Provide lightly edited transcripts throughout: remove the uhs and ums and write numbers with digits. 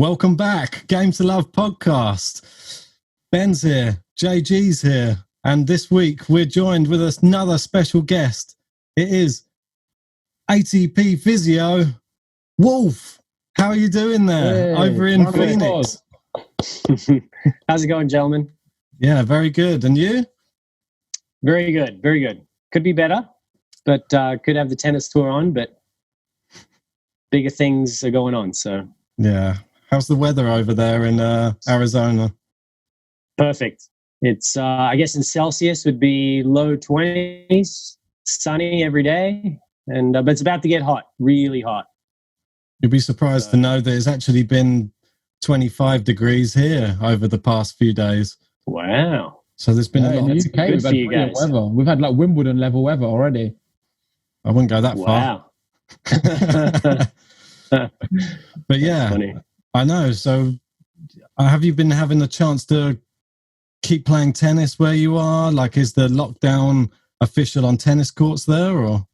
Welcome back, Game to Love podcast. Ben's here, JG's here, and this week we're joined with another special guest. It is ATP Physio, Wolf. How are you doing there over in Phoenix? How's it going, gentlemen? Yeah, very good. And you? Very good, very good. Could be better, but could have the tennis tour on, but bigger things are going on, so. Yeah. How's the weather over there in Arizona? Perfect. It's, I guess in Celsius would be low 20s, sunny every day, and but it's about to get hot, really hot. You'll be surprised to know that it's actually been 25 degrees here over the past few days. Wow. So there's been a lot. In the UK, we've had brilliant weather. We've had like Wimbledon level weather already. I wouldn't go that far. But yeah. Funny. I know. So have you been having the chance to keep playing tennis where you are? Like, is the lockdown official on tennis courts there, or?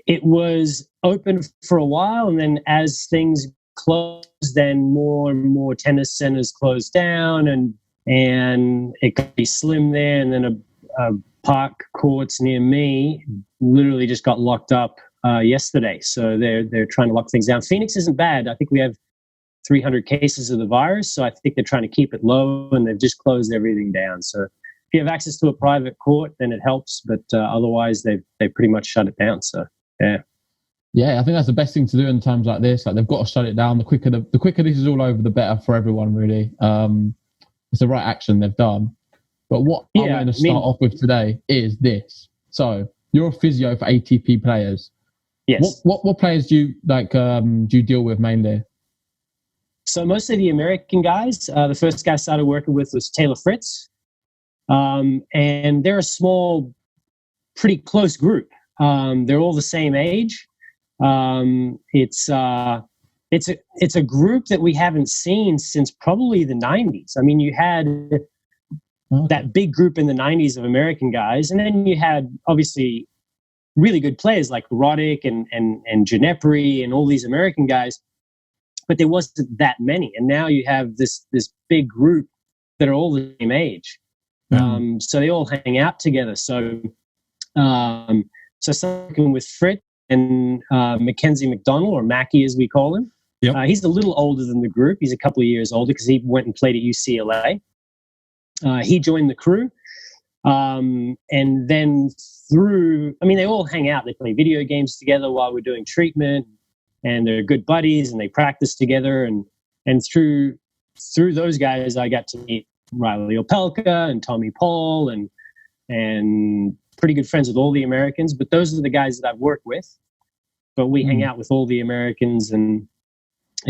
It was open for a while, and then as things closed, then more and more tennis centers closed down, and it could be slim there. And then a park courts near me literally just got locked up yesterday. So they're trying to lock things down. Phoenix isn't bad. I think we have 300 cases of the virus, so I think they're trying to keep it low, and they've just closed everything down. So if you have access to a private court, then it helps, but otherwise they pretty much shut it down. So yeah, I think that's the best thing to do in times like this. Like, they've got to shut it down. The quicker this is all over, the better for everyone, really. It's the right action they've done. But what I'm going to start off with today is this. So you're a physio for ATP players. Yes. What players do you like? Do you deal with mainly? So mostly the American guys. The first guy I started working with was Taylor Fritz. And they're a small, pretty close group. They're all the same age. It's a group that we haven't seen since probably the 90s. I mean, you had that big group in the 90s of American guys, and then you had obviously really good players like Roddick and Ginepri and all these American guys. But there wasn't that many, and now you have this big group that are all the same age, so they all hang out together. So something with Fritz and Mackenzie Mcdonald, or Mackie as we call him. Yep. He's a little older than the group. He's a couple of years older because he went and played at UCLA. He joined the crew, and then they all hang out. They play video games together while we're doing treatment. And they're good buddies, and they practice together. And through those guys, I got to meet Reilly Opelka and Tommy Paul, and pretty good friends with all the Americans. But those are the guys that I've worked with. But we hang out with all the Americans, and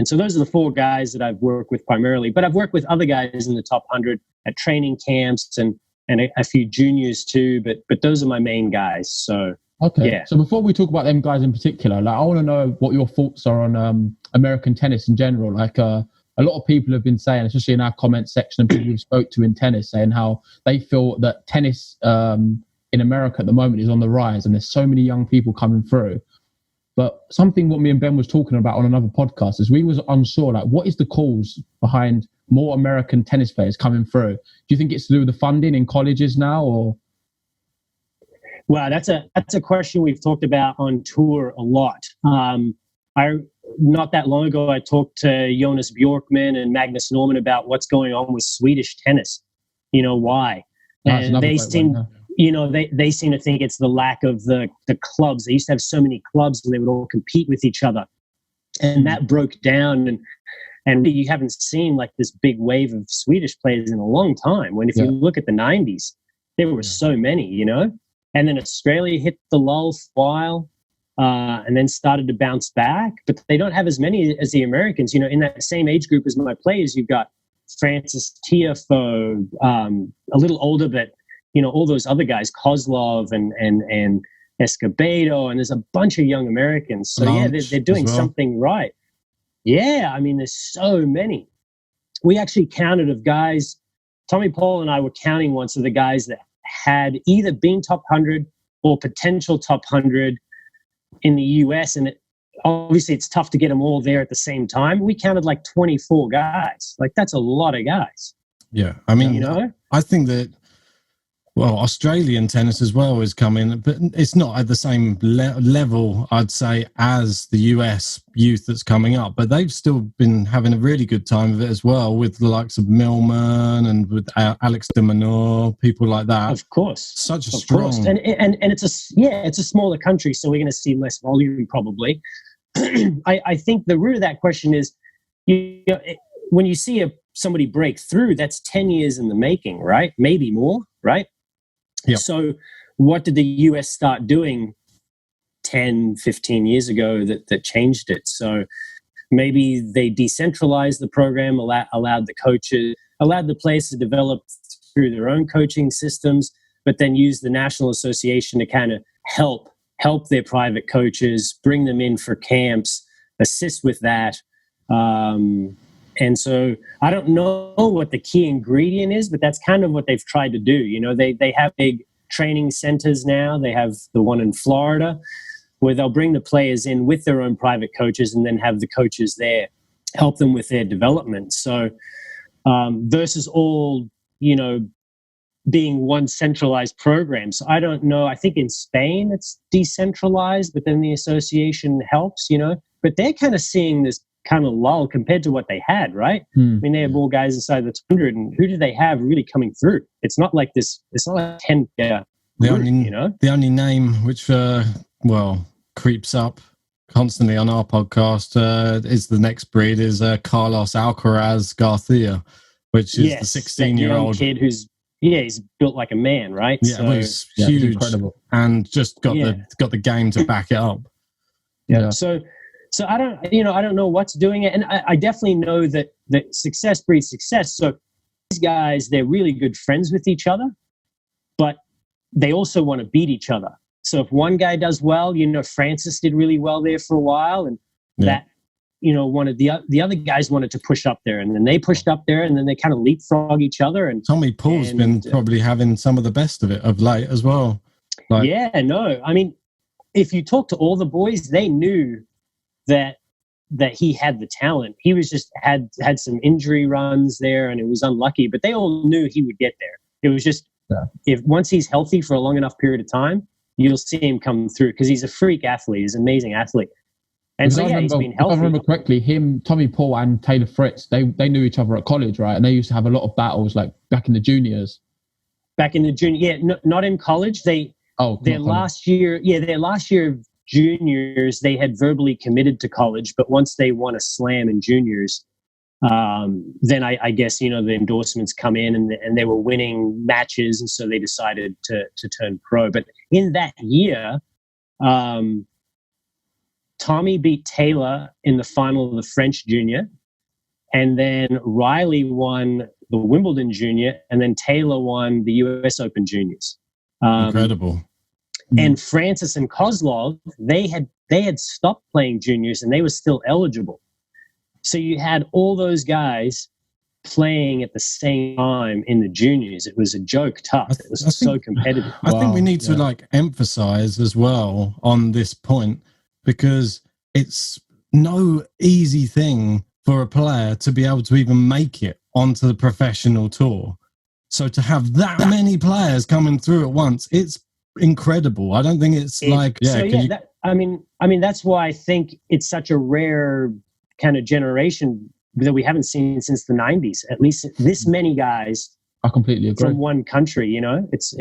so those are the four guys that I've worked with primarily. But I've worked with other guys in the top 100 at training camps and a few juniors too. But those are my main guys. So. Okay. Yeah. So before we talk about them guys in particular, like, I want to know what your thoughts are on American tennis in general. Like, a lot of people have been saying, especially in our comment section, and people we've spoke to in tennis, saying how they feel that tennis in America at the moment is on the rise, and there's so many young people coming through. But something what me and Ben was talking about on another podcast is we was unsure, like, what is the cause behind more American tennis players coming through? Do you think it's to do with the funding in colleges now, or? Wow, that's a question we've talked about on tour a lot. Not that long ago, I talked to Jonas Bjorkman and Magnus Norman about what's going on with Swedish tennis. You know why? And they seem, they seem to think it's the lack of the clubs. They used to have so many clubs, and they would all compete with each other, and that broke down. And you haven't seen like this big wave of Swedish players in a long time. When if you look at the 90s, there were so many, And then Australia hit the lull for a while, and then started to bounce back. But they don't have as many as the Americans. In that same age group as my players, you've got Francis Tiafoe, a little older, but all those other guys, Kozlov and Escobedo, and there's a bunch of young Americans. So they're doing something right. Yeah, I mean, there's so many. We actually counted of guys. Tommy Paul and I were counting once of the guys that had either been top 100 or potential top 100 in the US, and obviously it's tough to get them all there at the same time. We counted like 24 guys. Like, that's a lot of guys. Yeah. I mean, you know, I think that, well, Australian tennis as well is coming, but it's not at the same level, I'd say, as the US youth that's coming up. But they've still been having a really good time of it as well, with the likes of Millman and with Alex de Minaur, people like that. Of course, such a strong. And it's a smaller country, so we're going to see less volume probably. I think the root of that question is, when you see somebody break through, that's 10 years in the making, right? Maybe more, right? Yep. So what did the US start doing 10, 15 years ago that changed it? So maybe they decentralized the program, allowed the coaches, allowed the players to develop through their own coaching systems, but then use the National Association to kind of help their private coaches, bring them in for camps, assist with that. And so I don't know what the key ingredient is, but that's kind of what they've tried to do. You know, they have big training centers now. They have the one in Florida where they'll bring the players in with their own private coaches and then have the coaches there help them with their development. So versus all, you know, being one centralized program. So I don't know. I think in Spain it's decentralized, but then the association helps, you know. But they're kind of seeing this kind of lull compared to what they had, right? I mean, they have all guys inside the 200, and who do they have really coming through? It's not like this. It's not like 10. The only name which creeps up constantly on our podcast is the next breed is Carlos Alcaraz Garcia, which is the 16-year-old kid who's he's built like a man, right? Yeah, so, he's huge, incredible, and just got the game to back it up. Yeah. So I don't know what's doing it. And I definitely know that success breeds success. So these guys, they're really good friends with each other, but they also want to beat each other. So if one guy does well, you know, Francis did really well there for a while, and that, you know, the other guys wanted to push up there, and then they pushed up there, and then they kind of leapfrog each other. And Tommy Paul's been probably having some of the best of it of late as well. I mean, if you talk to all the boys, they knew that he had the talent. He was just had some injury runs there, and it was unlucky, but they all knew he would get there. It was just if once he's healthy for a long enough period of time, you'll see him come through, because he's a freak athlete. He's an amazing athlete. And so he's been healthy. If I remember correctly, Tommy Paul and Taylor Fritz, they knew each other at college, right? And they used to have a lot of battles, like back in the juniors. Not in college. Their last year of juniors, they had verbally committed to college, but once they won a slam in juniors, then I guess, you know, the endorsements come in, and they were winning matches, and so they decided to turn pro. But in that year, Tommy beat Taylor in the final of the French Junior, and then Reilly won the Wimbledon Junior, and then Taylor won the US Open Juniors. Incredible. And Francis and Kozlov, they had stopped playing juniors, and they were still eligible. So you had all those guys playing at the same time in the juniors. It was a joke tough. It was so competitive. I think we need to emphasize as well on this point, because it's no easy thing for a player to be able to even make it onto the professional tour. So to have that many players coming through at once, it's incredible. I don't think it's I mean that's why I think it's such a rare kind of generation that we haven't seen since the 90s. At least this many guys. I completely agree. From one country, you know, it's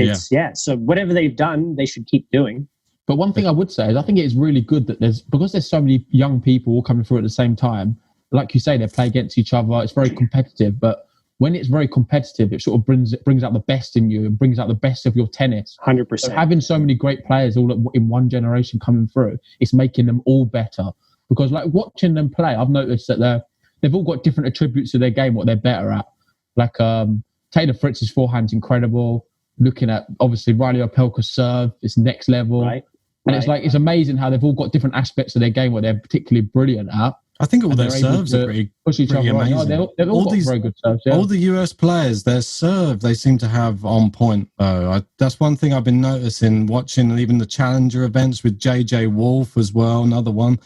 So whatever they've done, they should keep doing. But one thing I would say is I think it is really good that there's so many young people all coming through at the same time. Like you say, they play against each other. It's very competitive, but when it's very competitive, it sort of brings out the best in you and brings out the best of your tennis. 100%. So having so many great players all in one generation coming through, it's making them all better. Because like watching them play, I've noticed that they've all got different attributes to their game, what they're better at. Like Taylor Fritz's forehand's incredible. Looking at obviously Reilly Opelka's serve, it's next level. Right. And it's amazing how they've all got different aspects of their game what they're particularly brilliant at. I think all their serves are pretty amazing. They've all got very good serves. Yeah. All the US players, their serve, they seem to have on point, though. That's one thing I've been noticing, watching even the Challenger events with JJ Wolf as well, another one.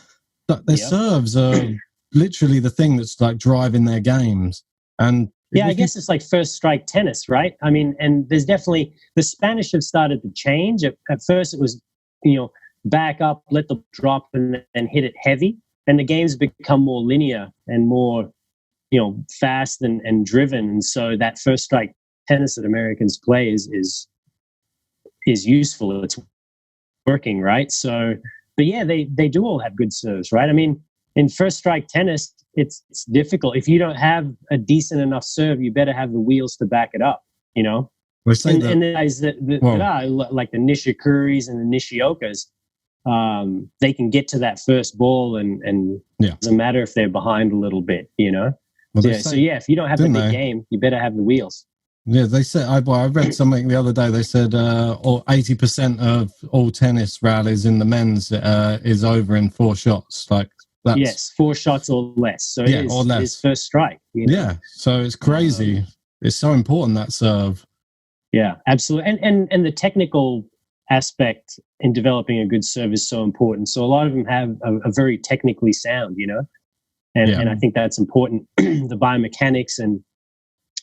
their serves are literally the thing that's like driving their games. And yeah, I guess it's like first strike tennis, right? I mean, and there's definitely, the Spanish have started to change. At first it was, back up, let the drop and hit it heavy. And the game's become more linear and more, fast and driven. And so that first strike tennis that Americans play is useful. It's working, right? So, but yeah, they do all have good serves, right? I mean, in first strike tennis, it's difficult. If you don't have a decent enough serve, you better have the wheels to back it up, And the guys that are like the Nishikuris and the Nishiokas, they can get to that first ball and it doesn't matter if they're behind a little bit, Well, so if you don't have the big game, you better have the wheels. Yeah, they said, I read something the other day, they said 80% of all tennis rallies in the men's is over in 4 shots. Yes, 4 shots or less. So it is first strike. Yeah, so it's crazy. It's so important, that serve. Yeah, absolutely. And the technical aspect in developing a good serve is so important. So a lot of them have a very technically sound, and I think that's important. The biomechanics, and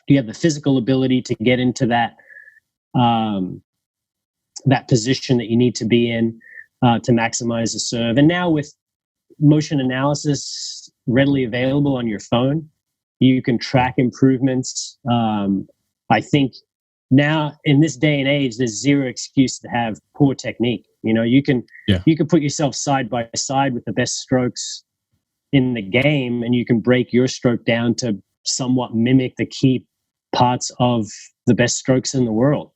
you have the physical ability to get into that that position that you need to be in to maximize the serve. And now with motion analysis readily available on your phone, you can track improvements. I think now in this day and age, there's zero excuse to have poor technique. You can put yourself side by side with the best strokes in the game, and you can break your stroke down to somewhat mimic the key parts of the best strokes in the world.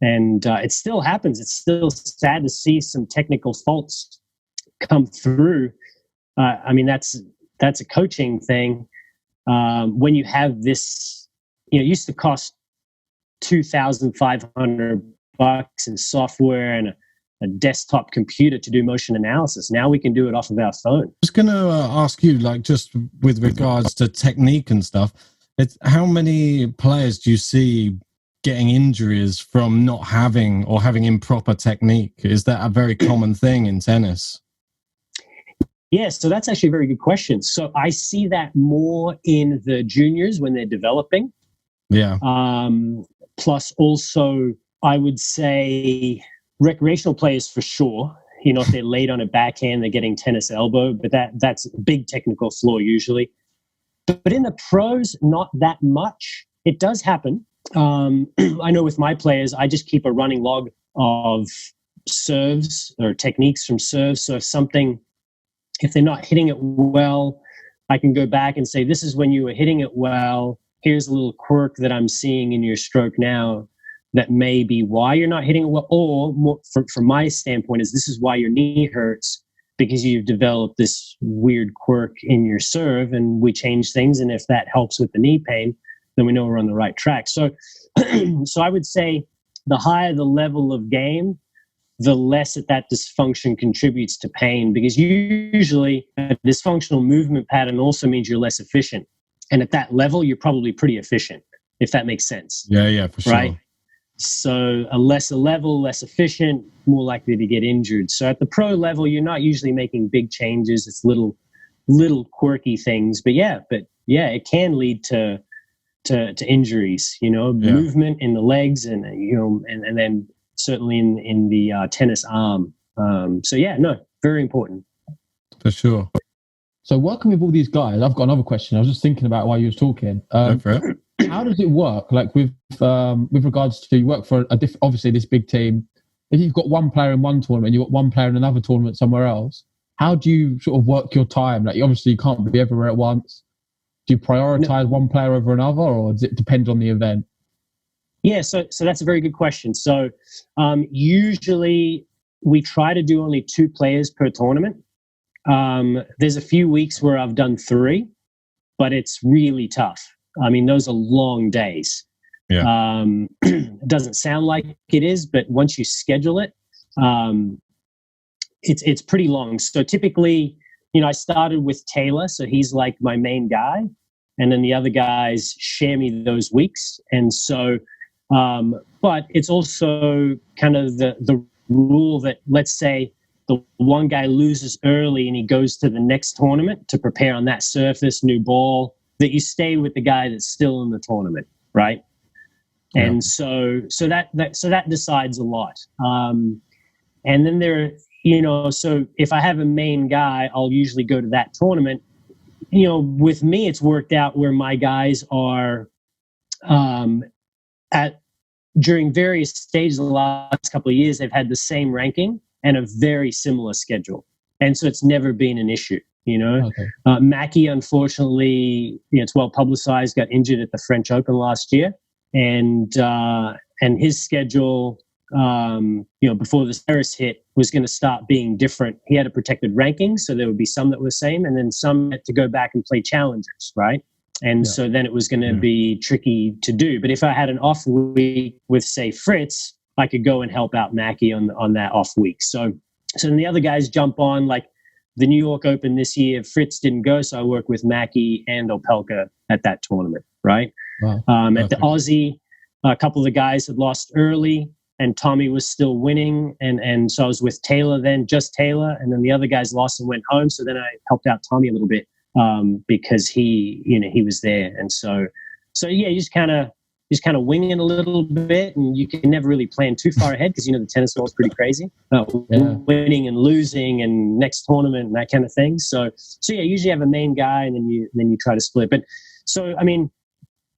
And it still happens. It's still sad to see some technical faults come through. I mean, that's a coaching thing. When you have this, it used to cost $2,500 in software and a desktop computer to do motion analysis. Now we can do it off of our phone. I was going to ask you, just with regards to technique and stuff, how many players do you see getting injuries from not having or having improper technique? Is that a very common thing in tennis? Yes, so that's actually a very good question. So I see that more in the juniors when they're developing. Yeah. Plus also, I would say recreational players for sure. If they're late on a backhand, they're getting tennis elbow, but that's a big technical flaw usually. But in the pros, not that much. It does happen. I know with my players, I just keep a running log of serves or techniques from serves. So if they're not hitting it well, I can go back and say, this is when you were hitting it well. Here's a little quirk that I'm seeing in your stroke now that may be why you're not hitting it well. Or more, from my standpoint, this is why your knee hurts, because you've developed this weird quirk in your serve, and we change things. And if that helps with the knee pain, then we know we're on the right track. So, so I would say the higher the level of game, the less that dysfunction contributes to pain, because usually a dysfunctional movement pattern also means you're less efficient. And at that level, you're probably pretty efficient, if that makes sense. Yeah, for sure. Right? So a lesser level, less efficient, more likely to get injured. So at the pro level, you're not usually making big changes. It's little quirky things. But it can lead to injuries, movement in the legs and then certainly in the tennis arm. Very important. For sure. So working with all these guys, I've got another question. I was just thinking about while you were talking. Go for it. How does it work? Like with regards to, you work for obviously this big team. If you've got one player in one tournament, you've got one player in another tournament somewhere else, how do you sort of work your time? Like obviously you can't be everywhere at once. Do you prioritize one player over another, or does it depend on the event? Yeah, so that's a very good question. So usually we try to do only 2 players per tournament. There's a few weeks where I've done 3, but it's really tough. I mean, those are long days. Yeah. It doesn't sound like it is, but once you schedule it, it's pretty long. So typically, I started with Taylor, so he's like my main guy, and then the other guys share me those weeks. And so, but it's also kind of the rule that, let's say the one guy loses early and he goes to the next tournament to prepare on that surface, new ball, that you stay with the guy that's still in the tournament, right? Yeah. And so that decides a lot. And then there, so if I have a main guy, I'll usually go to that tournament. With me, it's worked out where my guys are during various stages of the last couple of years, they've had the same ranking and a very similar schedule. And so it's never been an issue, Okay. Mackie, unfortunately, it's well publicized, got injured at the French Open last year. And his schedule, before the virus hit, was going to start being different. He had a protected ranking, so there would be some that were the same, and then some had to go back and play challengers, right? And so then it was going to be tricky to do. But if I had an off week with, say, Fritz, I could go and help out Mackie on that off week. So then the other guys jump on, like the New York Open this year. Fritz didn't go, so I work with Mackie and Opelka at that tournament, right? Wow. At the Aussie, a couple of the guys had lost early, and Tommy was still winning. And so I was with Taylor then, just Taylor. And then the other guys lost and went home. So then I helped out Tommy a little bit because he was there. And so yeah, you just kind of wing it a little bit, and you can never really plan too far ahead because, the tennis world is pretty crazy. Winning and losing and next tournament and that kind of thing. So yeah, usually have a main guy and then you try to split. But so, I mean,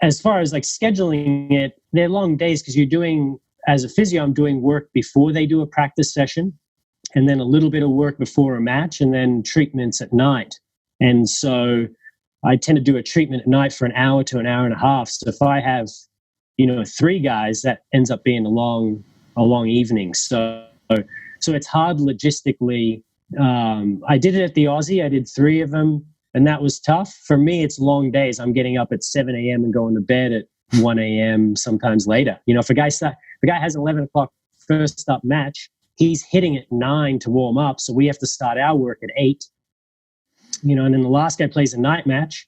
as far as like scheduling it, they're long days because as a physio, I'm doing work before they do a practice session, and then a little bit of work before a match, and then treatments at night. And so I tend to do a treatment at night for an hour to an hour and a half. So if I have, 3 guys, that ends up being a long evening. So it's hard logistically. I did it at the Aussie. I did 3 of them, and that was tough. For me, it's long days. I'm getting up at 7 a.m. and going to bed at 1 a.m., sometimes later. If a guy has an 11 o'clock first up match, he's hitting at 9 to warm up. So we have to start our work at 8, and then the last guy plays a night match.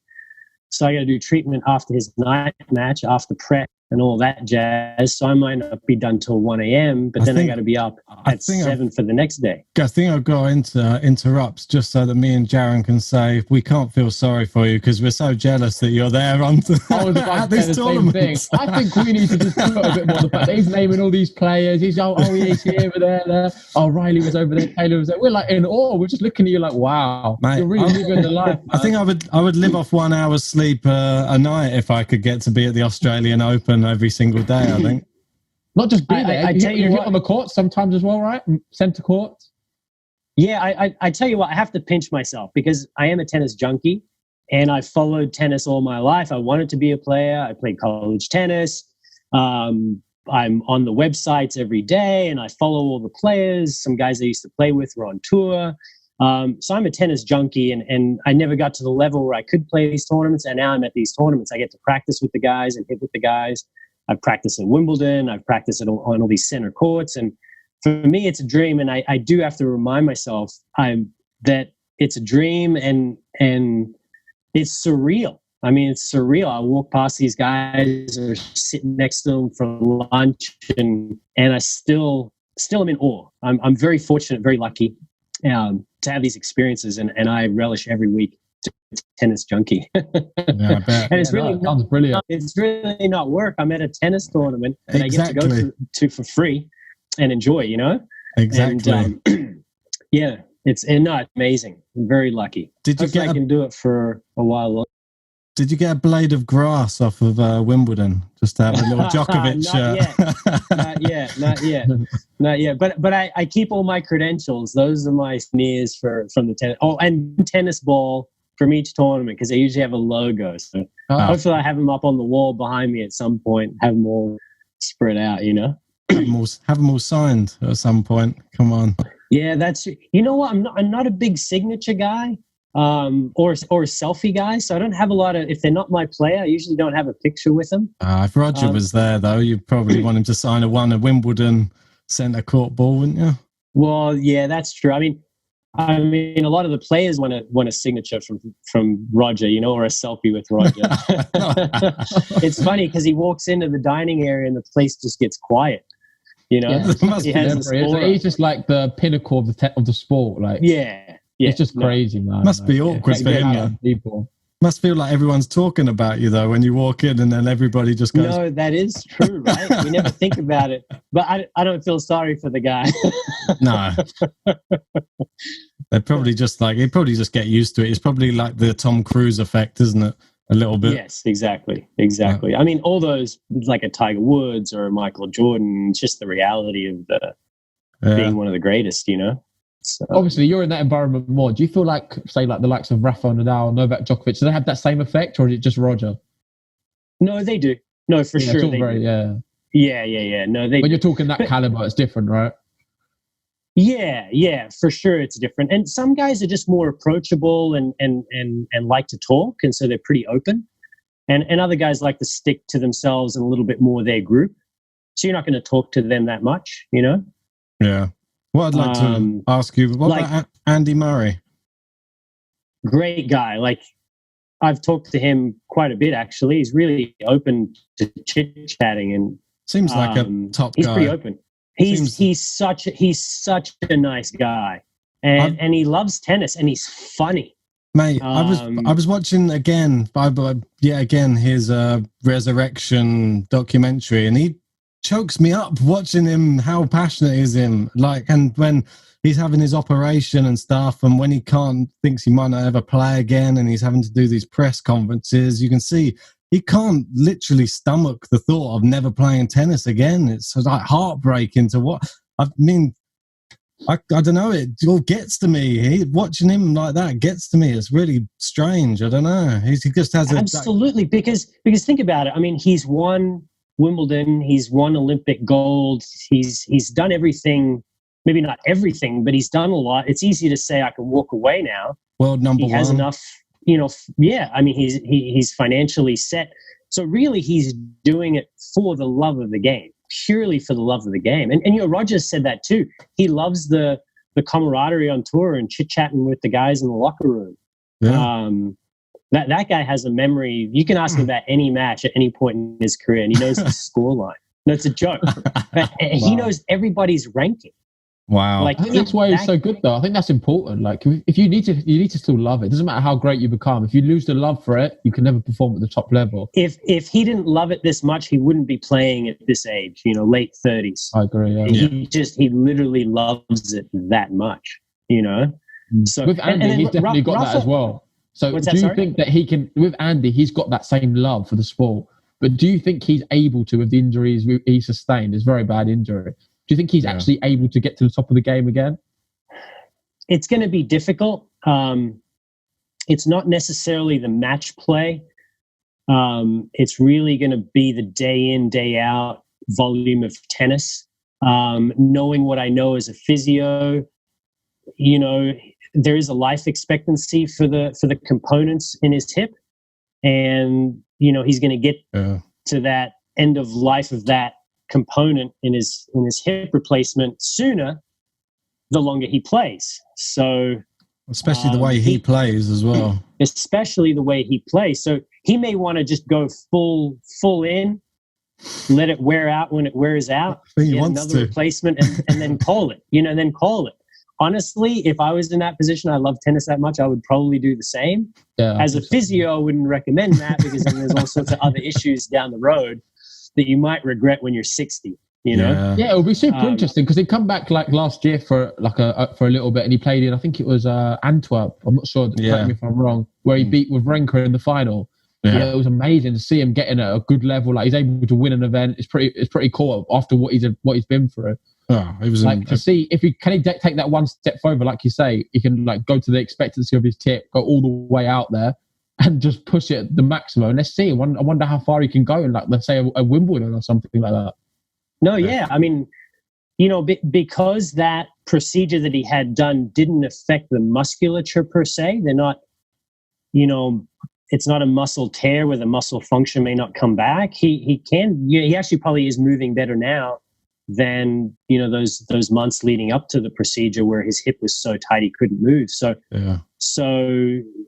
So I got to do treatment after his night match, after prep and all that jazz. So I might not be done till 1 a.m., but I got to be up at 7 for the next day. I think I've got to interrupt just so that me and Jaron can say we can't feel sorry for you because we're so jealous that you're there at these tournaments. I think we need to just put a bit more on the fact. He's naming all these players. He's he's here, over there. Oh, Reilly was over there. Taylor was there. We're like in awe. We're just looking at you like, wow, mate, you're really living the life. Man. I think I would live off 1 hour's sleep a night if I could get to be at the Australian Open every single day. I think not just be there. I tell you what, on the court sometimes as well, right? Centre court. Yeah, I tell you what, I have to pinch myself because I am a tennis junkie and I followed tennis all my life. I wanted to be a player. I played college tennis. I'm on the websites every day and I follow all the players. Some guys I used to play with were on tour. So I'm a tennis junkie and I never got to the level where I could play these tournaments. And now I'm at these tournaments. I get to practice with the guys and hit with the guys. I've practiced in Wimbledon. I've practiced on all these center courts. And for me, it's a dream. And I do have to remind myself that it's a dream and it's surreal. I mean, it's surreal. I walk past these guys or sitting next to them for lunch and I still am in awe. I'm very fortunate, very lucky to have these experiences. And I relish every week. Tennis junkie. Yeah, I bet. And it's really sounds brilliant. It's really not work. I'm at a tennis tournament that I get to go to for free and enjoy, Exactly. And, it's amazing. I'm very lucky. I can do it for a while longer. Did you get a blade of grass off of Wimbledon just to have a little Djokovic? Not yet. But I keep all my credentials. Those are my souvenirs from the tennis. Oh, and tennis ball from each tournament because they usually have a logo. So hopefully I have them up on the wall behind me at some point. Have them all spread out. Have them all signed at some point. Come on. Yeah, that's. You know what? I'm not a big signature guy. Or a selfie guy, so I don't have a lot of. If they're not my player, I usually don't have a picture with them. If Roger was there, though, you'd probably want him to sign a Wimbledon centre court ball, wouldn't you? Well, yeah, that's true. I mean, a lot of the players want a signature from Roger, or a selfie with Roger. It's funny because he walks into the dining area and the place just gets quiet. You know, he's just like the pinnacle of the sport. Like, it's just crazy, man. Must be awkward for him. People must feel like everyone's talking about you though when you walk in, and then everybody just goes. No, that is true, right? We never think about it, but I don't feel sorry for the guy. No, they're probably just like he'd probably just get used to it. It's probably like the Tom Cruise effect, isn't it? A little bit. Yes, exactly. Yeah. I mean, all those, like a Tiger Woods or a Michael Jordan, it's just the reality of being one of the greatest, you know? So. Obviously, you're in that environment more. Do you feel like, say, like the likes of Rafa Nadal, Novak Djokovic, do they have that same effect, or is it just Roger? No, they do. No, for sure. Yeah. No, they. When you're talking that caliber, it's different, right? Yeah, for sure it's different. And some guys are just more approachable and like to talk, and so they're pretty open. And other guys like to stick to themselves and a little bit more their group. So you're not going to talk to them that much, you know? Yeah. What I'd like to ask you, what about Andy Murray? Great guy. Like, I've talked to him quite a bit, actually. He's really open to chit-chatting, and seems like a top guy. He's pretty open. He's such a nice guy, and he loves tennis, and he's funny. Mate, I was watching again his Resurrection documentary, and he chokes me up watching him, how passionate he is him. Like, and when he's having his operation and stuff, and when he thinks he might not ever play again, and he's having to do these press conferences, you can see he can't literally stomach the thought of never playing tennis again. It's like heartbreaking to what. I mean, I don't know. It all gets to me. Watching him like that gets to me. It's really strange. I don't know. He just has absolutely because think about it. I mean, he's won Wimbledon. He's won Olympic gold. He's done everything. Maybe not everything, but he's done a lot. It's easy to say I can walk away now. World number one. He has enough. You know, I mean, he's financially set. So really, he's doing it for the love of the game, purely for the love of the game. And you know, Rogers said that too. He loves the camaraderie on tour and chit-chatting with the guys in the locker room. Yeah. That guy has a memory. You can ask him about any match at any point in his career, and he knows the scoreline. No, it's a joke. He knows everybody's ranking. Wow. Like, I think that's why he's so good, though. I think that's important. Like, if you need to still love it. It doesn't matter how great you become. If you lose the love for it, you can never perform at the top level. If he didn't love it this much, he wouldn't be playing at this age, you know, late 30s. I agree, yeah. He literally loves it that much, you know? So with Andy, he's definitely got that as well. So do you think that he can, with Andy, he's got that same love for the sport, but do you think he's able to, with the injuries he sustained, his very bad injury, do you think he's actually able to get to the top of the game again? It's going to be difficult. It's not necessarily the match play. It's really going to be the day in, day out volume of tennis. Knowing what I know as a physio, you know, there is a life expectancy for the components in his hip, and you know he's going to get to that end of life of that component in his hip replacement sooner the longer he plays. So especially the way he plays as well. Especially the way he plays. So he may want to just go full in, let it wear out when it wears out, he wants another replacement and then call it. You know, and then call it. Honestly, if I was in that position, I love tennis that much, I would probably do the same. Yeah, as a physio, I wouldn't recommend that because then there's all sorts of other issues down the road that you might regret when you're 60, you know? Yeah, it would be super interesting because he'd come back like last year for a little bit, and he played in, I think it was Antwerp. I'm not sure, correct me if I'm wrong, where he beat Wawrinka in the final. Yeah, it was amazing to see him getting at a good level. Like, he's able to win an event. It's pretty cool after what he's been through. Oh, it was like to see if he can take that one step further, like you say, he can like go to the expectancy of his tip, go all the way out there, and just push it at the maximum. And let's see. I wonder how far he can go in, like, let's say a Wimbledon or something like that. No, yeah. I mean, you know, because that procedure that he had done didn't affect the musculature per se. They're not, you know, it's not a muscle tear where the muscle function may not come back. He actually probably is moving better now than, you know, those months leading up to the procedure where his hip was so tight he couldn't move. So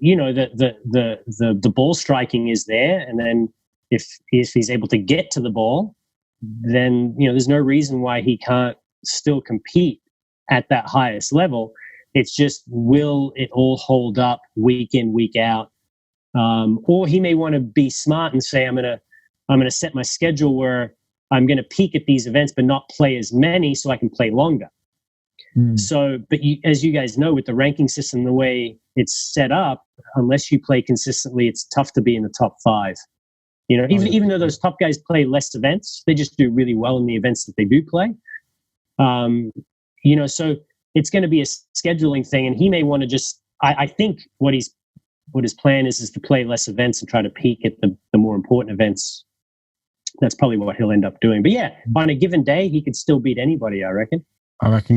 you know, the ball striking is there, and then if he's able to get to the ball, then, there's no reason why he can't still compete at that highest level. It's just, will it all hold up week in, week out? Or he may want to be smart and say, I'm gonna set my schedule where I'm going to peak at these events, but not play as many so I can play longer. So, but as you guys know, with the ranking system, the way it's set up, unless you play consistently, it's tough to be in the top 5. Even though those top guys play less events, they just do really well in the events that they do play. So it's going to be a scheduling thing, and he may want to just, I think what his plan is to play less events and try to peak at the more important events. That's probably what he'll end up doing. But yeah, on a given day, he could still beat anybody, I reckon.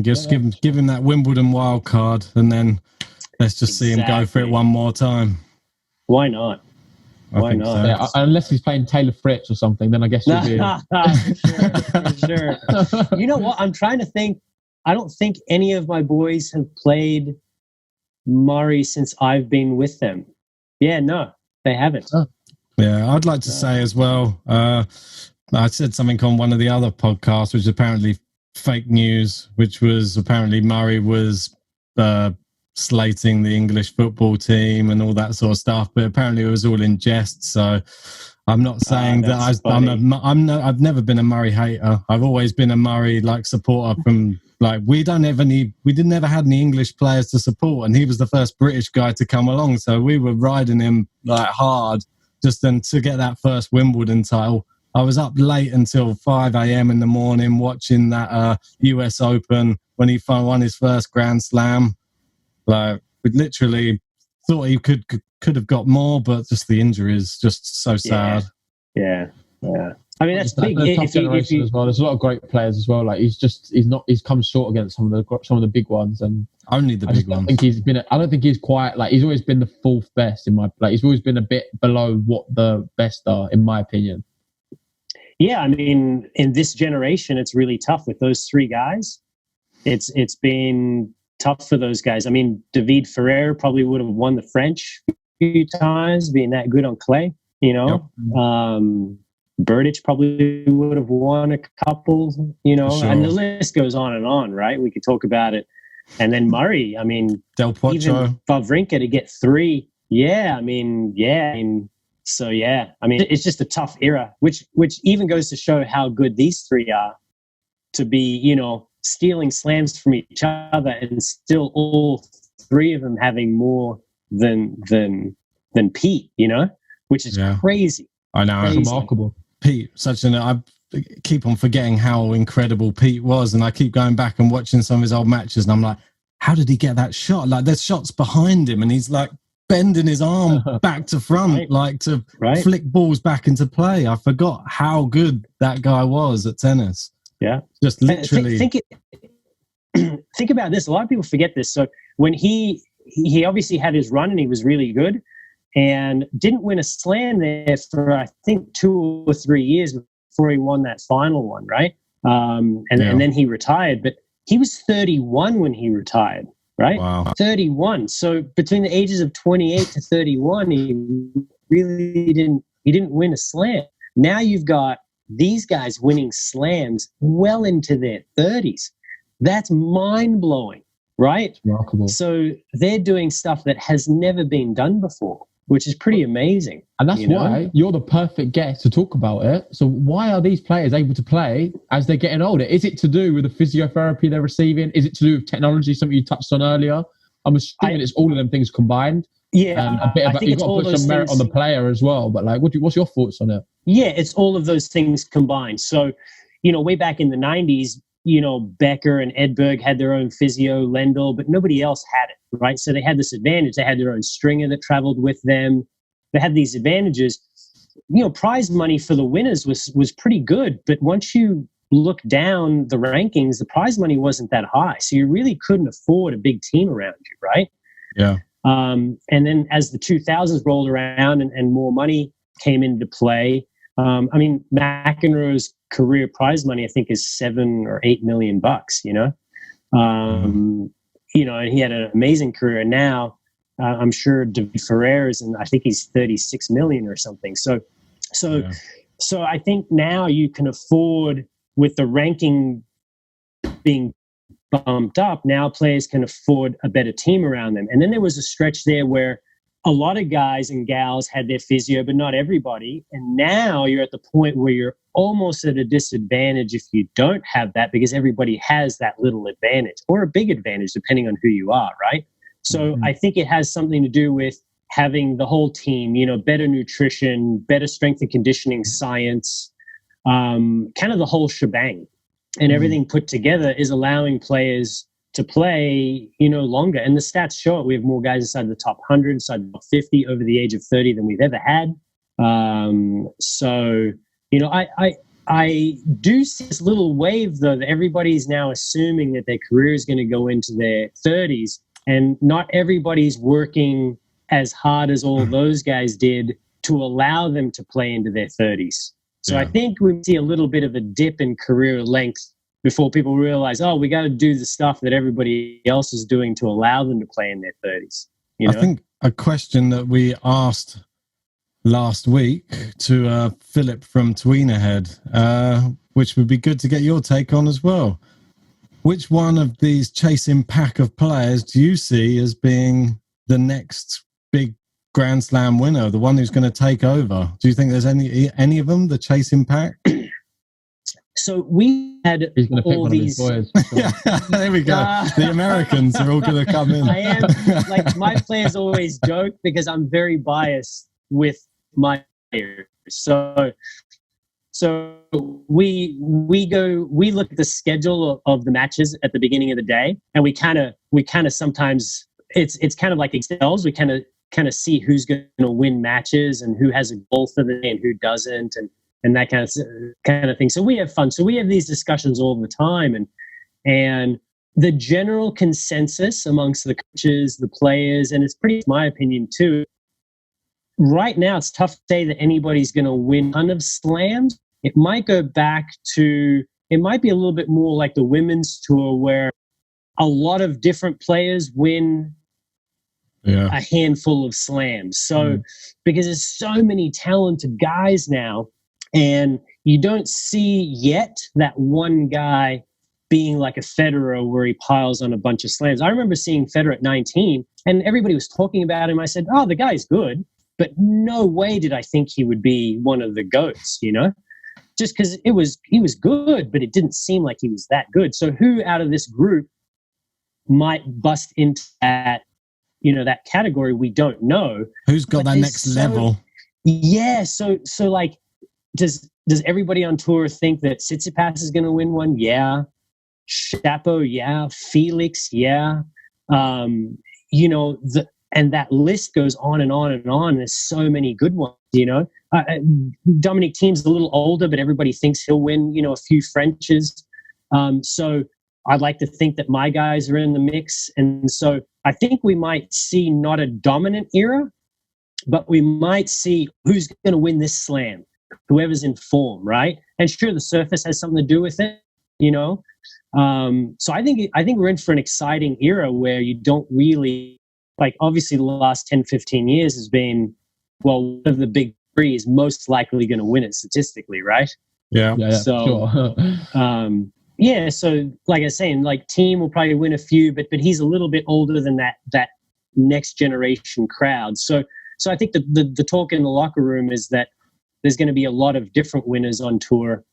Just give him that Wimbledon wild card, and then let's just see him go for it one more time. Why not? Why not? So. Yeah, unless he's playing Taylor Fritz or something, then I guess he'll be for sure. You know what? I'm trying to think. I don't think any of my boys have played Murray since I've been with them. Yeah, no, they haven't. Oh. Yeah, I'd like to say as well, I said something on one of the other podcasts, which is apparently fake news, which was apparently Murray was slating the English football team and all that sort of stuff, but apparently it was all in jest. So I'm not saying that I've never been a Murray hater. I've always been a Murray supporter from we never had any English players to support, and he was the first British guy to come along. So we were riding him hard. Just then to get that first Wimbledon title. I was up late until 5 a.m. in the morning watching that US Open when he won his first Grand Slam. We literally thought he could have got more, but just the injury is just so sad. Yeah. I mean, that's big. Tough generation as well. There's a lot of great players as well. He's come short against some of the big ones, and only the big ones. I don't think he's quite he's always been the 4th best in my. He's always been a bit below what the best are, in my opinion. Yeah, I mean, in this generation, it's really tough with those 3 guys. It's been tough for those guys. I mean, David Ferrer probably would have won the French a few times, being that good on clay. Yep. Burditch probably would have won a couple, sure. And the list goes on, right? We could talk about it. And then Murray, I mean, Del Potro, even Wawrinka to get 3. So it's just a tough era, which even goes to show how good these 3 are to be, stealing slams from each other, and still all 3 of them having more than Pete, which is crazy. I know, crazy. It's remarkable. Pete, I keep on forgetting how incredible Pete was, and I keep going back and watching some of his old matches, and I'm like, how did he get that shot? There's shots behind him, and he's bending his arm back to front, flick balls back into play. I forgot how good that guy was at tennis. Yeah, just literally. Think about this. A lot of people forget this. So when he obviously had his run, and he was really good, and didn't win a slam there for, I think, 2 or 3 years before he won that final one, right? And then he retired. But he was 31 when he retired, right? Wow. 31. So between the ages of 28 to 31, he really didn't win a slam. Now you've got these guys winning slams well into their 30s. That's mind-blowing, right? It's remarkable. So they're doing stuff that has never been done before, which is pretty amazing. And that's why you're the perfect guest to talk about it. So why are these players able to play as they're getting older? Is it to do with the physiotherapy they're reving? Is it to do with technology, something you touched on earlier? I'm assuming it's all of them things combined. Yeah. You've got to put some merit on the player as well. But what's your thoughts on it? Yeah, it's all of those things combined. So, way back in the 90s, Becker and Edberg had their own physio, Lendl, but nobody else had it, right? So they had this advantage. They had their own stringer that traveled with them. They had these advantages. Prize money for the winners was pretty good, but once you look down the rankings, the prize money wasn't that high. So you really couldn't afford a big team around you, right? Yeah. And then as the 2000s rolled around and more money came into play, McEnroe's career prize money, I think, is $7 or $8 million, and he had an amazing career. Now, I'm sure David Ferrer is, and I think he's 36 million or something. So So I think now you can afford, with the ranking being bumped up, now players can afford a better team around them. And then there was a stretch there where a lot of guys and gals had their physio, but not everybody. And now you're at the point where you're almost at a disadvantage if you don't have that, because everybody has that little advantage or a big advantage, depending on who you are, right? So I think it has something to do with having the whole team, better nutrition, better strength and conditioning science, kind of the whole shebang, and everything put together is allowing players to play, longer. And the stats show it. We have more guys inside the top 100, inside the top 50 over the age of 30 than we've ever had. I do see this little wave, though, that everybody's now assuming that their career is going to go into their 30s, and not everybody's working as hard as all those guys did to allow them to play into their 30s. So I think we see a little bit of a dip in career length before people realize, we got to do the stuff that everybody else is doing to allow them to play in their 30s. I think a question that we asked last week to Philip from Tweenahead, which would be good to get your take on as well. Which one of these chasing pack of players do you see as being the next big Grand Slam winner, the one who's going to take over? Do you think there's any of them, the chasing pack? So we had all these boys. Yeah, there we go. The Americans are all going to come in. I am, my players always joke because I'm very biased with my players. So we look at the schedule of the matches at the beginning of the day, and we kind of sometimes it's kind of like Excels. We kind of see who's going to win matches and who has a goal for the day and who doesn't, and that kind of thing. So we have fun. So we have these discussions all the time, and the general consensus amongst the coaches, the players, and it's pretty, my opinion too, right now it's tough to say that anybody's going to win a ton of slams. It might go back to, it might be a little bit more like the women's tour, where a lot of different players win a handful of slams. So because there's so many talented guys now, and you don't see yet that one guy being like a Federer where he piles on a bunch of slams. I remember seeing Federer at 19, and everybody was talking about him. I said, the guy's good, but no way did I think he would be one of the GOATs, just because he was good, but it didn't seem like he was that good. So who out of this group might bust into that, that category? We don't know. Who's got that next level? Yeah. So like, does everybody on tour think that Tsitsipas is going to win one? Yeah. Chapo, yeah. Felix, yeah. And that list goes on and on and on. There's so many good ones, Dominic Thiem's a little older, but everybody thinks he'll win, a few Frenches. So I'd like to think that my guys are in the mix. And so I think we might see not a dominant era, but we might see who's going to win this slam, whoever's in form, right? And sure, the surface has something to do with it, So I think we're in for an exciting era where you don't really, like, obviously the last 10, 15 years has been, one of the big three is most likely going to win it statistically, right? Yeah. So, sure. So like I was saying, like, Thiem will probably win a few, but he's a little bit older than that next generation crowd. So I think the talk in the locker room is that there's going to be a lot of different winners on tour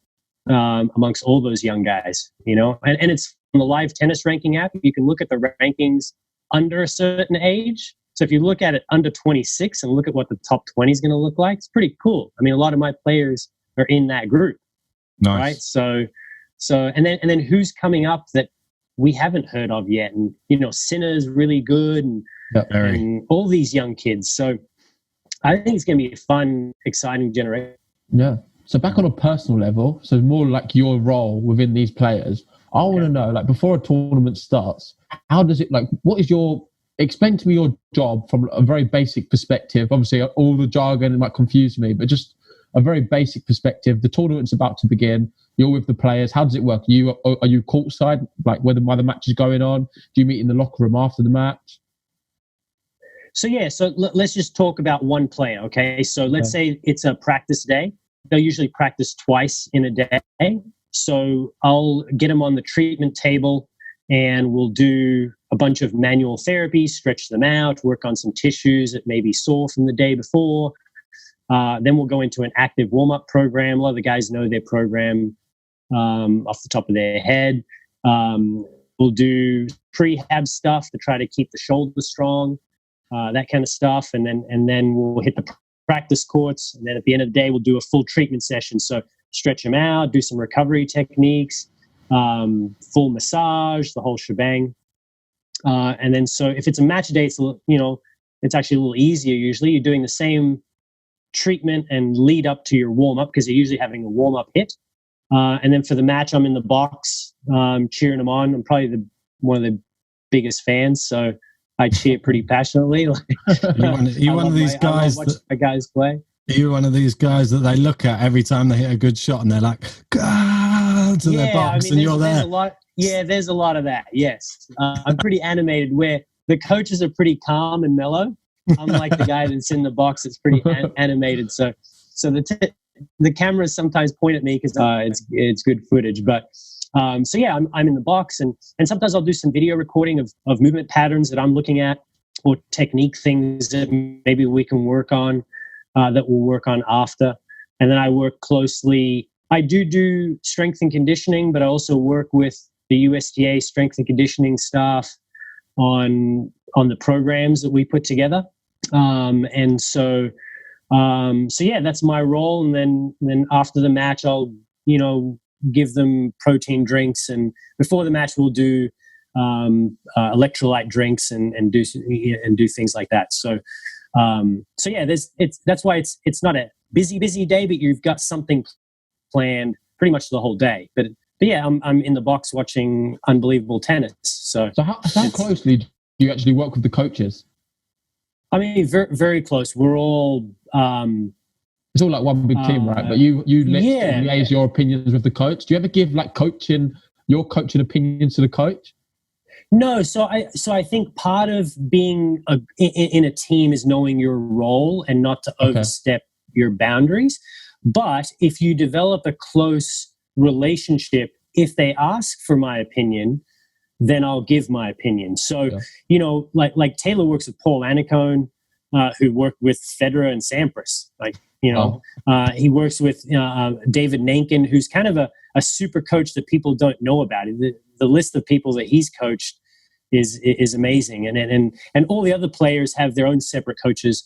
amongst all those young guys, and it's on the live tennis ranking app. You can look at the rankings under a certain age. So if you look at it under 26 and look at what the top 20 is going to look like, it's pretty cool. I mean, a lot of my players are in that group. Nice. Right. So, and then who's coming up that we haven't heard of yet? And, Sinner's really good, and all these young kids. So I think it's going to be a fun, exciting generation. Yeah. So back on a personal level, so more like your role within these players, I want to know, like, before a tournament starts, how does it, like, explain to me your job from a very basic perspective. Obviously, all the jargon might confuse me, but just a very basic perspective. The tournament's about to begin. You're with the players. How does it work? Are you courtside, like while the match is going on? Do you meet in the locker room after the match? So let's just talk about one player, okay? So let's say it's a practice day. they'll usually practice twice in a day. So I'll get them on the treatment table and we'll do a bunch of manual therapy, stretch them out, work on some tissues that may be sore from the day before. Then we'll go into an active warm-up program. A lot of the guys know their program off the top of their head. We'll do prehab stuff to try to keep the shoulder strong, that kind of stuff. And then we'll hit the practice courts. And then at the end of the day, we'll do a full treatment session. So stretch them out, do some recovery techniques, full massage, the whole shebang. And then so if it's a match day, it's actually a little easier usually. You're doing the same treatment and lead up to your warm-up because you're usually having a warm-up hit. And then for the match, I'm in the box cheering them on. I'm probably one of the biggest fans, so I cheer pretty passionately. You're one of these guys that my guys play. You're one of these guys that they look at every time they hit a good shot, and they're like, "God!" to their box, and you're there. There's a lot of that. Yes, I'm pretty animated. Where the coaches are pretty calm and mellow. I'm like the guy that's in the box that's pretty animated. So the cameras sometimes point at me because it's good footage. But I'm in the box, and sometimes I'll do some video recording of movement patterns that I'm looking at, or technique things that maybe we can work on, that we'll work on after. And then I work closely. I do strength and conditioning, but I also work with the USDA strength and conditioning staff on the programs that we put together. That's my role. And then after the match, I'll, give them protein drinks. And before the match, we'll do electrolyte drinks and do things like that. That's why it's not a busy day, but you've got something planned pretty much the whole day. But yeah, I'm in the box watching unbelievable tennis. So how closely do you actually work with the coaches? I mean, very, very close. We're all... it's all like one big team, right? But you liaise your opinions with the coach. Do you ever give your coaching opinions to the coach? No. So I think part of being in a team is knowing your role and not to overstep your boundaries. But if you develop a close relationship, if they ask for my opinion, then I'll give my opinion. So, like Taylor works with Paul and Mackenzie, who worked with Federer and Sampras. He works with David Nankin, who's kind of a super coach that people don't know about. The list of people that he's coached is amazing. And all the other players have their own separate coaches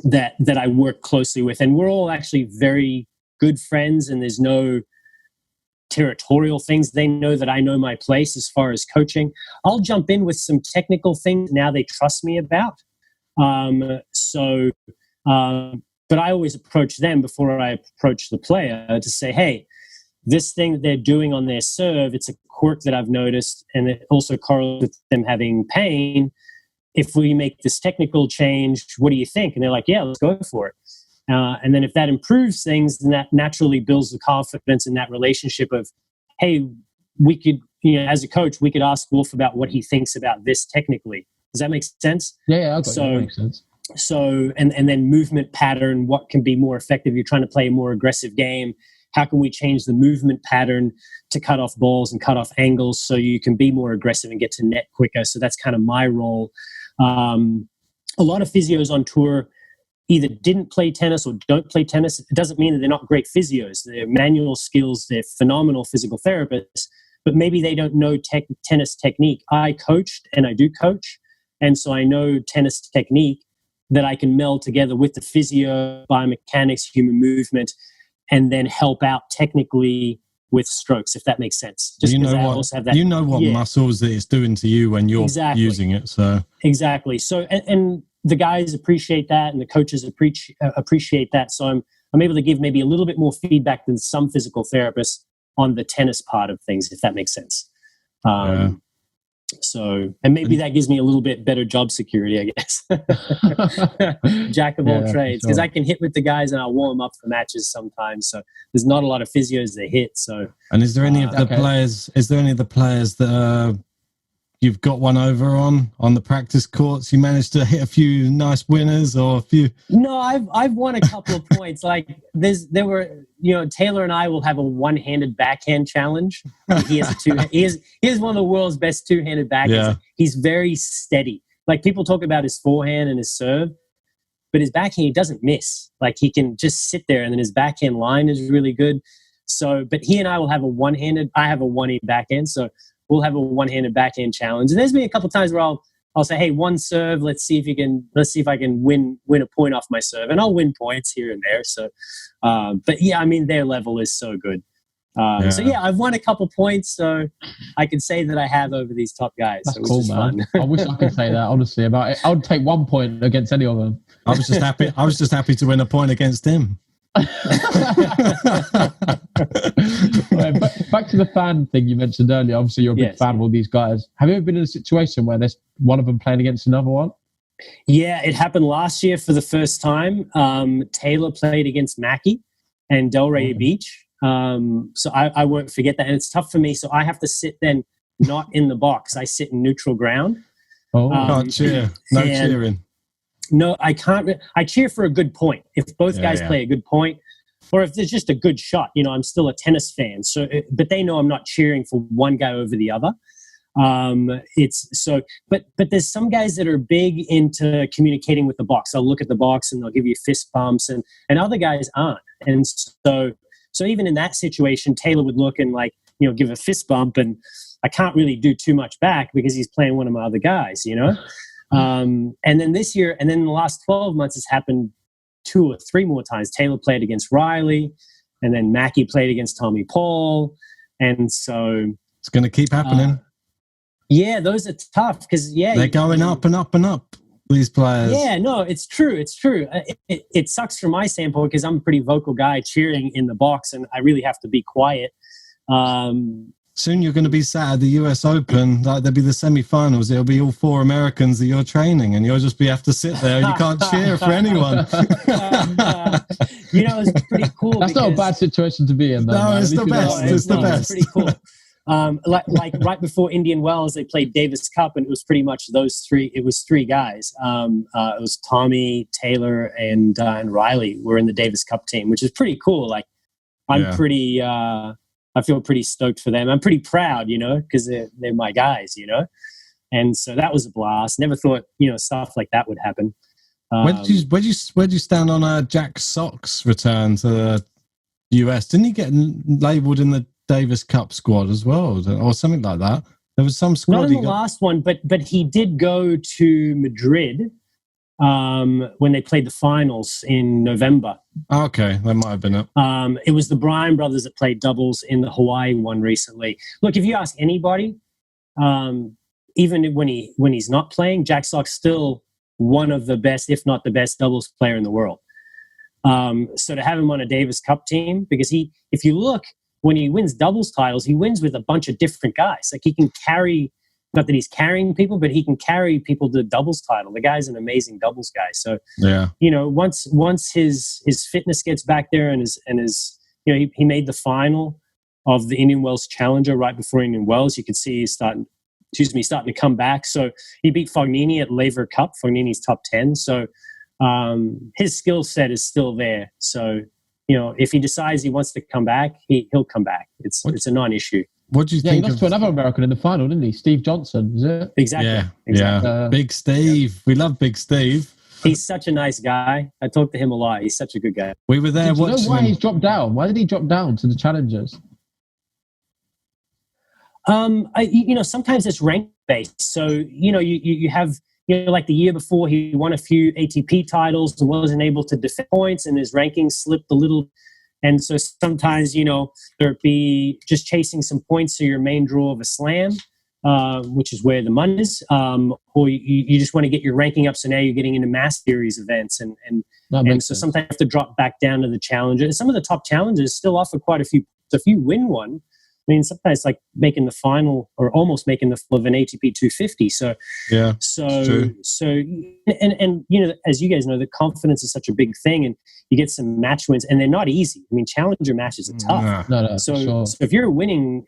that I work closely with. And we're all actually very good friends, and there's no territorial things. They know that I know my place as far as coaching. I'll jump in with some technical things now they trust me about. But I always approach them before I approach the player to say, hey, this thing that they're doing on their serve, it's a quirk that I've noticed, and it also correlates with them having pain. If we make this technical change, what do you think? And they're like, yeah, let's go for it. And then if that improves things, then that naturally builds the confidence in that relationship of, hey, we could, as a coach, we could ask Wolf about what he thinks about this technically. Does that make sense? Yeah, that makes sense. So, and then movement pattern, what can be more effective? You're trying to play a more aggressive game. How can we change the movement pattern to cut off balls and cut off angles so you can be more aggressive and get to net quicker? So that's kind of my role. A lot of physios on tour either didn't play tennis or don't play tennis. It doesn't mean that they're not great physios. They're manual skills. They're phenomenal physical therapists, but maybe they don't know tennis technique. I coached and I do coach. And so I know tennis technique that I can meld together with the physio, biomechanics, human movement, and then help out technically with strokes, if that makes sense. Just what muscles that it's doing to you when you're using it. So exactly. So and the guys appreciate that, and the coaches appreciate that. So I'm able to give maybe a little bit more feedback than some physical therapists on the tennis part of things, if that makes sense. So, and maybe that gives me a little bit better job security, I guess. Jack of all trades, because I can hit with the guys and I'll warm them up for matches sometimes. So there's not a lot of physios that hit. So, and is there any of the players? Is there any of the players that are, you've got one over on the practice courts? You managed to hit a few nice winners or a few? No, I've won a couple of points. Like there were, Taylor and I will have a one-handed backhand challenge. He has one of the world's best two-handed backhands. Yeah. He's very steady. Like people talk about his forehand and his serve, but his backhand, he doesn't miss. Like he can just sit there, and then his backhand line is really good. So, but he and I will have I have a 1-8 backhand, so we'll have a one-handed backhand challenge. And there's been a couple of times where I'll say, hey, one serve, let's see if I can win a point off my serve. And I'll win points here and there. So, but yeah, I mean, their level is so good. So yeah, I've won a couple points, so I can say that I have over these top guys. That's so cool, man. I wish I could say that, honestly, about it. I would take 1 point against any of them. I was just happy to win a point against him. Right, back to the fan thing you mentioned earlier. Obviously, you're a big fan of all these guys. Have you ever been in a situation where there's one of them playing against another one? Yeah, it happened last year for the first time. Taylor played against Mackie and Delray Beach. So I won't forget that. And it's tough for me. So I have to sit then not in the box. I sit in neutral ground. Can't cheer. No cheering. No, I can't. I cheer for a good point. If both guys play a good point, or if there's just a good shot, I'm still a tennis fan. So, but they know I'm not cheering for one guy over the other. But there's some guys that are big into communicating with the box. They'll look at the box and they'll give you fist bumps, and other guys aren't. And so even in that situation, Taylor would look and give a fist bump, and I can't really do too much back because he's playing one of my other guys, And then this year, and then in the last 12 months, it's happened 2 or 3 more times. Taylor played against Reilly, and then Mackie played against Tommy Paul. And so it's going to keep happening. Yeah, those are tough because, they're going up and up and up, these players. Yeah, no, it's true. It's true. It sucks from my standpoint because I'm a pretty vocal guy cheering in the box, and I really have to be quiet. Soon you're going to be sat at the US Open, like there'll be the semi-finals. It'll be all 4 Americans that you're training, and you'll just have to sit there. You can't cheer for anyone. It's pretty cool. That's not a bad situation to be in, though. No, man. It's the best. It's the best. It's pretty cool. Like right before Indian Wells, they played Davis Cup, and it was pretty much those 3. It was 3 guys. It was Tommy, Taylor, and Reilly were in the Davis Cup team, which is pretty cool. Like, I feel pretty stoked for them. I'm pretty proud, because they're my guys, And so that was a blast. Never thought, stuff like that would happen. Where did you stand on Jack Sock's return to the US? Didn't he get labelled in the Davis Cup squad as well, or something like that? There was some squad. Not in the last one, but he did go to Madrid when they played the finals in November. Okay, that might have been it. It was the Bryan brothers that played doubles in the Hawaii one recently. Look, if you ask anybody, even when he's not playing, Jack Sock's still one of the best, if not the best, doubles player in the world. So to have him on a Davis Cup team, because if you look, when he wins doubles titles, he wins with a bunch of different guys. Like he can carry. Not that he's carrying people, but he can carry people to the doubles title. The guy's an amazing doubles guy. So, once his fitness gets back there and he made the final of the Indian Wells Challenger right before Indian Wells. You could see he's starting to come back. So he beat Fognini at Laver Cup. Fognini's top 10. So his skill set is still there. So, if he decides he wants to come back, he'll come back. It's a non-issue. What do you think? He lost to another American in the final, didn't he? Steve Johnson, is it? Exactly. Yeah. Big Steve. We love Big Steve. He's such a nice guy. I talk to him a lot. He's such a good guy. We were there watching. Do you know why he's dropped down? Why did he drop down to the challengers? Sometimes it's rank based. So you have like the year before he won a few ATP titles and wasn't able to defend points, and his ranking slipped a little. And so sometimes, there'd be just chasing some points to your main draw of a slam, which is where the money is, or you just want to get your ranking up. So now you're getting into mass series events, and so sometimes you have to drop back down to the challenger. Some of the top challengers still offer quite a few. So if you win one, I mean, sometimes like making the final or almost making the final of an ATP 250. So, yeah. So, as you guys know, the confidence is such a big thing, and you get some match wins, and they're not easy. I mean, challenger matches are tough. No, so if you're winning,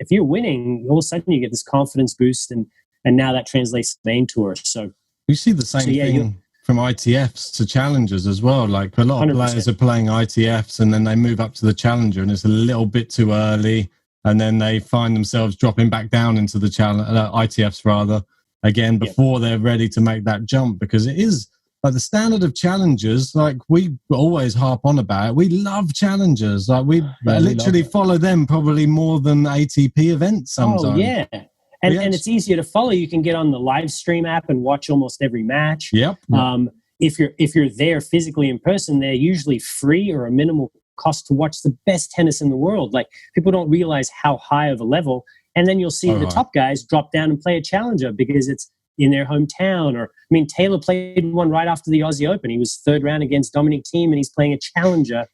all of a sudden you get this confidence boost, and and now that translates to the main tour. So you see the same thing from ITFs to challengers as well. Like a lot of 100%. Players are playing ITFs and then they move up to the challenger and it's a little bit too early, and then they find themselves dropping back down into the ITFs rather again before they're ready to make that jump, because it is like the standard of challengers. Like we always harp on about it. We love challengers. Like we literally follow them probably more than ATP events sometimes. Oh yeah. And it's easier to follow. You can get on the live stream app and watch almost every match. Yep. If you're there physically in person, they're usually free or a minimal cost to watch the best tennis in the world. Like people don't realize how high of a level. And then you'll see the top guys drop down and play a challenger because it's in their hometown. Or I mean, Taylor played one right after the Aussie Open. He was third round against Dominic Thiem, and he's playing a challenger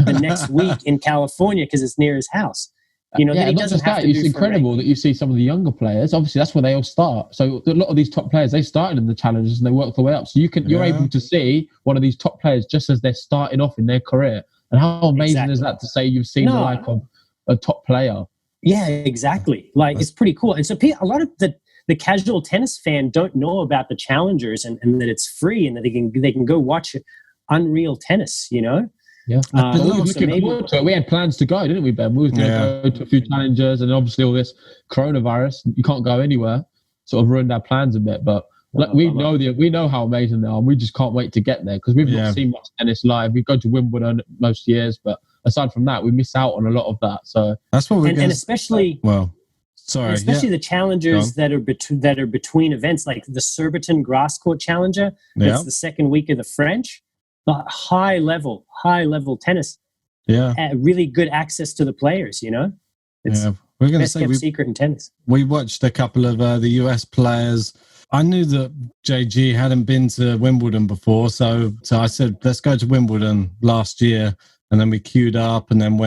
the next week in California because it's near his house. You know, not just that. It's incredible that you see some of the younger players. Obviously, that's where they all start. So a lot of these top players, they started in the challenges and they worked their way up. So you're able to see one of these top players just as they're starting off in their career. And how amazing is that to say you've seen the like of a top player? Yeah, exactly. Like it's pretty cool. And so a lot of the casual tennis fan don't know about the challengers and that it's free and that they can go watch Unreal Tennis. You know. Yeah, we had plans to go, didn't we, Ben? We were going to go to a few challengers, and obviously all this coronavirus, you can't go anywhere. Sort of ruined our plans a bit, but we know how amazing they are, and we just can't wait to get there because we've not seen much tennis live. We go to Wimbledon most years, but aside from that, we miss out on a lot of that. So that's what we're and especially the challengers that are between events, like the Surbiton Grass Court Challenger. That's the second week of the French. High level tennis. Really good access to the players, you know. It's we're going to say secret in tennis. We watched a couple of the US players. I knew that JG hadn't been to Wimbledon before, so I said let's go to Wimbledon last year, and then we queued up and then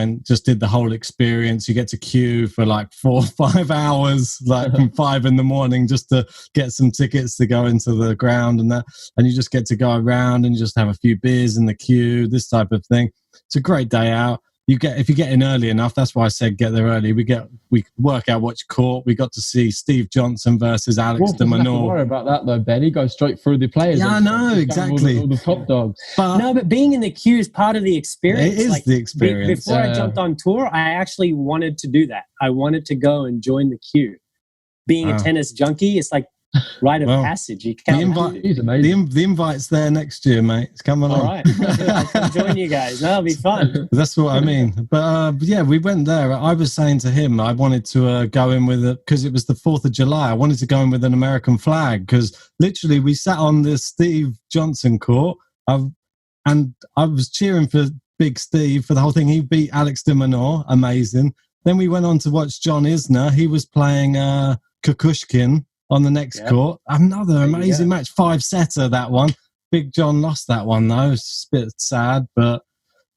did the whole experience. You get to queue for like 4 or 5 hours, like from 5 a.m. just to get some tickets to go into the ground and that. And you just get to go around and you just have a few beers in the queue, this type of thing. It's a great day out. If you get in early enough, that's why I said get there early. We work out which court. We got to see Steve Johnson versus Alex de Minaur. Don't worry about that though, Ben. He goes straight through the players. Yeah, I know, exactly. All the top dogs. But being in the queue is part of the experience. It is the experience. Before I jumped on tour, I actually wanted to do that. I wanted to go and join the queue. Being a tennis junkie, it's like rite of passage. You can't. The invite's there next year, mate. It's coming along. All right, I'll come join you guys. That'll be fun. That's what I mean. But we went there. I was saying to him, I wanted to go in with because it was the 4th of July. I wanted to go in with an American flag because literally we sat on this Steve Johnson court, and I was cheering for Big Steve for the whole thing. He beat Alex de Minaur, amazing. Then we went on to watch John Isner. He was playing Kukushkin on the next court. Another amazing match, 5-setter, that one. Big John lost that one, though. It's a bit sad, but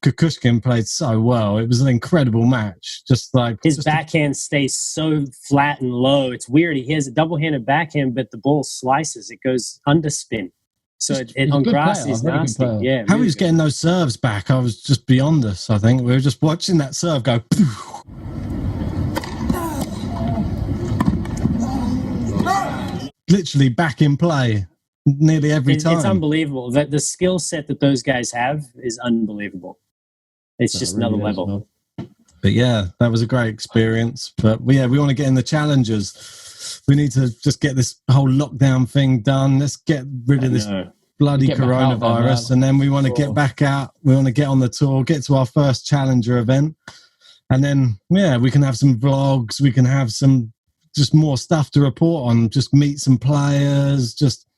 Kukushkin played so well. It was an incredible match. His backhand stays so flat and low. It's weird. He has a double-handed backhand, but the ball slices. It goes underspin. So it on grass is nasty. Yeah, how he was getting those serves back, I was just beyond us, I think. We were just watching that serve go... literally back in play nearly every time. It's unbelievable. The skill set that those guys have is unbelievable. It's just another level. But yeah, that was a great experience. But we want to get in the challengers. We need to just get this whole lockdown thing done. Let's get rid of this bloody coronavirus. And then we want to get back out. We want to get on the tour, get to our first challenger event. And then, we can have some vlogs. We can have some just more stuff to report on, just meet some players, just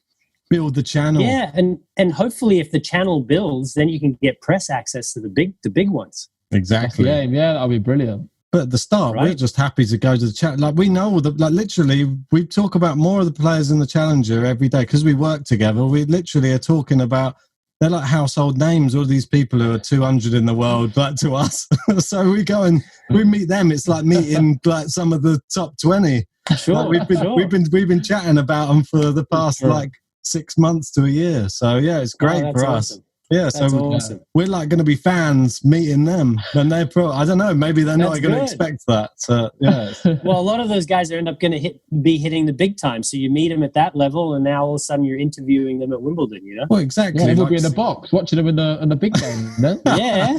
build the channel. Yeah, and hopefully if the channel builds, then you can get press access to the big ones. Exactly. Yeah, that'll be brilliant. But at the start, we're just happy to go to the chat. Like we know literally, we talk about more of the players in the Challenger every day because we work together. We literally are talking about, they're like household names, all these people who are 200 in the world, like to us. So we go and we meet them. It's like meeting like some of the top 20. Sure, like we've been chatting about them for the past like 6 months to a year. So yeah, it's great for us. Awesome. Yeah, That's so awesome. We're like going to be fans meeting them, and they're I don't know, maybe they're not going to expect that. Yeah. Well, a lot of those guys end up going to be hitting the big time. So you meet them at that level, and now all of a sudden you're interviewing them at Wimbledon. You know? Well, exactly. Yeah, we'll be in the box watching them in the big game. Yeah.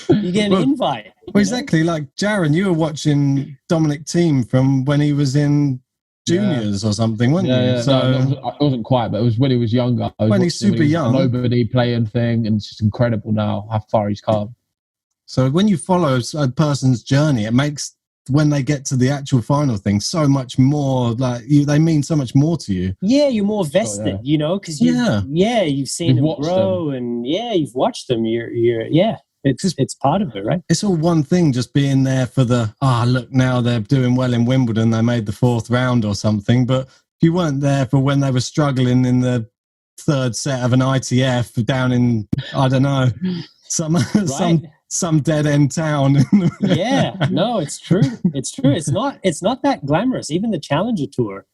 You get an invite. Well, exactly. Like Jaron, you were watching Dominic Thiem from when he was in juniors or something, weren't you? Yeah. So No, it wasn't quite, but it was when he was younger. When he's super young. Nobody playing thing, and it's just incredible now how far he's come. So when you follow a person's journey, it makes, when they get to the actual final thing, so much more, like they mean so much more to you. Yeah, you're more vested, you know, because you've seen them grow, and you've watched them. It's part of it, right? It's all one thing, just being there for look, now they're doing well in Wimbledon, they made the 4th round or something. But if you weren't there for when they were struggling in the 3rd set of an ITF down in, I don't know, some dead end town. No, it's true. It's true. It's not that glamorous. Even the Challenger Tour.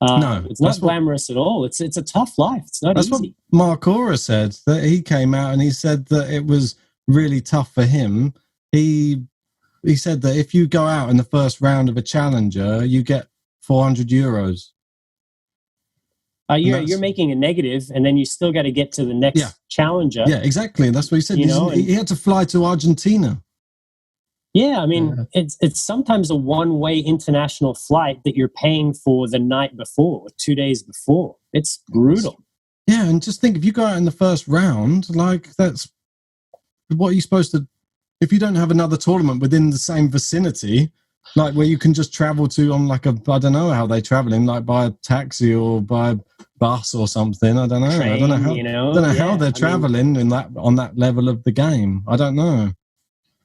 No, it's not glamorous at all. It's a tough life. It's not easy. That's what Mark Ora said. That he came out and he said that it was really tough for him. He said that if you go out in the first round of a Challenger, you get €400. You're making a negative, and then you still got to get to the next Challenger. Yeah, exactly. That's what he said. He had to fly to Argentina. Yeah, I mean, it's sometimes a one-way international flight that you're paying for the night before, 2 days before. It's brutal. Yeah, and just think, if you go out in the first round, like that's what are you supposed to, if you don't have another tournament within the same vicinity, like where you can just travel to on like I don't know how they traveling, like by a taxi or by bus or something. I don't know. Train, I don't know how they're traveling on that level of the game. I don't know.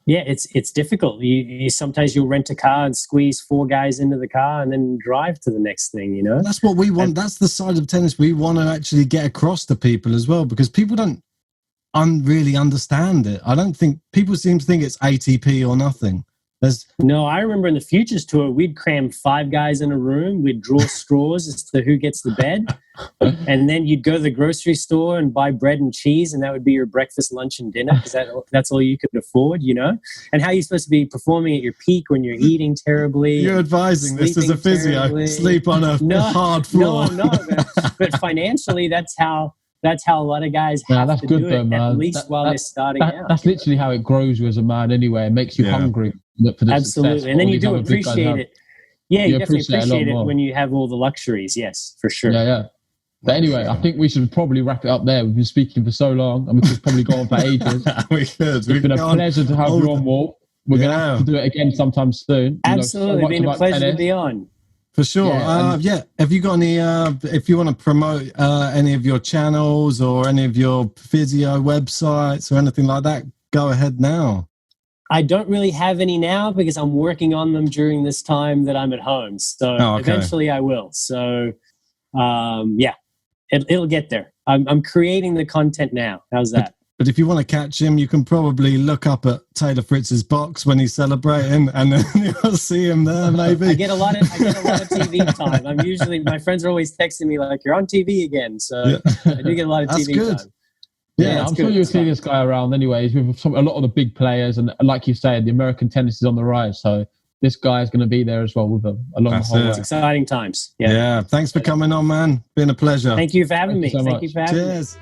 Yeah, it's difficult. You sometimes you'll rent a car and squeeze 4 guys into the car and then drive to the next thing, you know? That's what we want. That's the side of tennis we want to actually get across to people as well, because people don't really understand it. I don't think people seem to think it's ATP or nothing. No, I remember in the Futures Tour, we'd cram 5 guys in a room. We'd draw straws as to who gets the bed. And then you'd go to the grocery store and buy bread and cheese, and that would be your breakfast, lunch, and dinner, because that's all you could afford, you know? And how are you supposed to be performing at your peak when you're eating terribly? You're advising this as a physio. Terribly. Sleep on a hard floor. No, but financially, that's how a lot of guys have to do it, at least while they're starting out. That's literally how it grows you as a man anyway. It makes you hungry for the Absolutely. success. And then you do appreciate it. Yeah, you definitely appreciate it more when you have all the luxuries. Yes, for sure. Yeah. But anyway, I think we should probably wrap it up there. We've been speaking for so long, and we could probably go on for ages. We could. It's been a pleasure to have you on, Walt. We're going to have to do it again sometime soon. Absolutely. It's been a pleasure to be on. For sure. Have you got any, if you want to promote any of your channels or any of your physio websites or anything like that, go ahead now. I don't really have any now because I'm working on them during this time that I'm at home. So eventually I will. So, it'll get there. I'm creating the content now. How's that? But if you want to catch him, you can probably look up at Taylor Fritz's box when he's celebrating, and then you'll see him there. Maybe I get a lot of TV time. I'm usually, my friends are always texting me like, "You're on TV again." So I do get a lot of TV time. Yeah, I'm sure you'll see this guy around anyways with a lot of the big players, and like you said, the American tennis is on the rise. So this guy is going to be there as well with them along the whole way. It's exciting times. Yeah. Thanks for coming on, man. Been a pleasure. Thank you for having me. Thank you so much. Cheers.